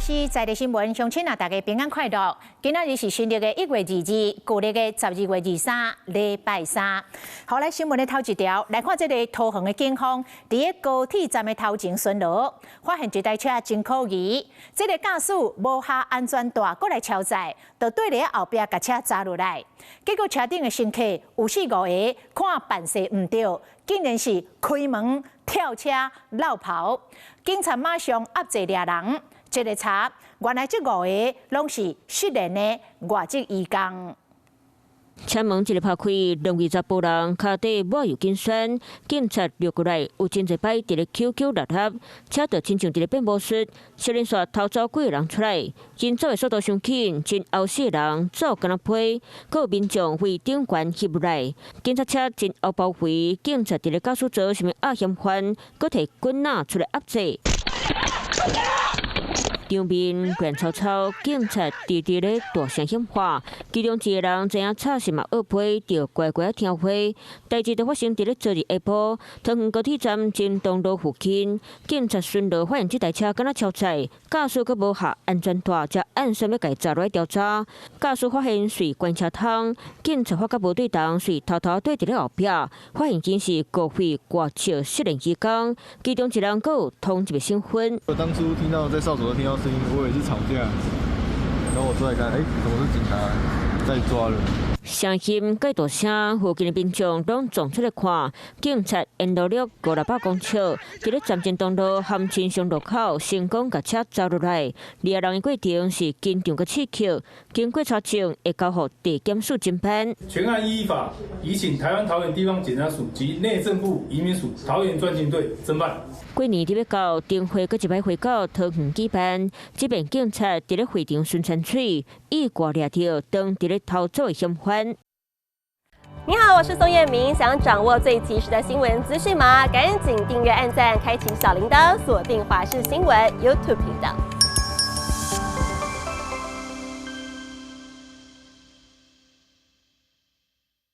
是在地新闻，乡亲啊，大家平安快乐。今仔日是新历的1月2日，旧历的12月23，礼拜三。好，来新闻的头一条，来看这个桃园的警方，伫个高铁站的头前巡逻，发现一台车真可疑。这个驾驶无下安全带，过来超载，就对伫后壁甲车砸落来。结果车顶的乘客有4、5个，看办事唔对，竟然是开门跳车绕跑。警察马上压制抓人。这个查，原来这5个拢是失联的外籍移工。车门一日拍开，20、20人脚底抹油精酸，警察掠过来，有真侪摆伫咧 QQ 垃圾，车就亲像伫咧变魔术，小连续偷走几个人出来，因走的速度伤紧，真后4个人走敢若飞，佫有民众为顶悬翕入来，警察车真后包围，警察伫咧驾驶座想要压嫌犯，佫摕棍仔出来压制。场面乱吵吵，警察直直咧大声喊话，其中一个人知影吵是嘛恶批，就乖乖听话。代志就发生伫咧昨日下晡，桃园高铁站金东路附近，警察巡逻发现这台车敢若超载，驾驶佫无下安全带，才按算要甲伊砸落来调查。驾驶发现随关车窗，警察发觉无对当，随偷偷对伫咧后壁，发现竟是高飞外籍失联移工，其中一人佫有同一个身份。我当初听到在哨所听到声音，我也是吵架，然后我出来看，怎么是警察在抓人？声音介大声，附近的民众拢撞出来看。警察沿路了500公尺，伫咧站前东路含青松路口，成功甲车砸落来。抓人的过程是紧张佮刺激，经过查证，会交予地检署侦办。全案依法移请台湾桃园地方检察署及内政部移民署桃园专勤队侦办。过年伫要到灯会，佮一摆回到桃园举办，这边警察伫咧会场宣传嘴，意外掠到当伫咧逃走的嫌犯。你好，我是宋彦明。想掌握最及时的新闻资讯吗？赶紧订阅、按赞、开启小铃铛，锁定华视新闻 YouTube 频道。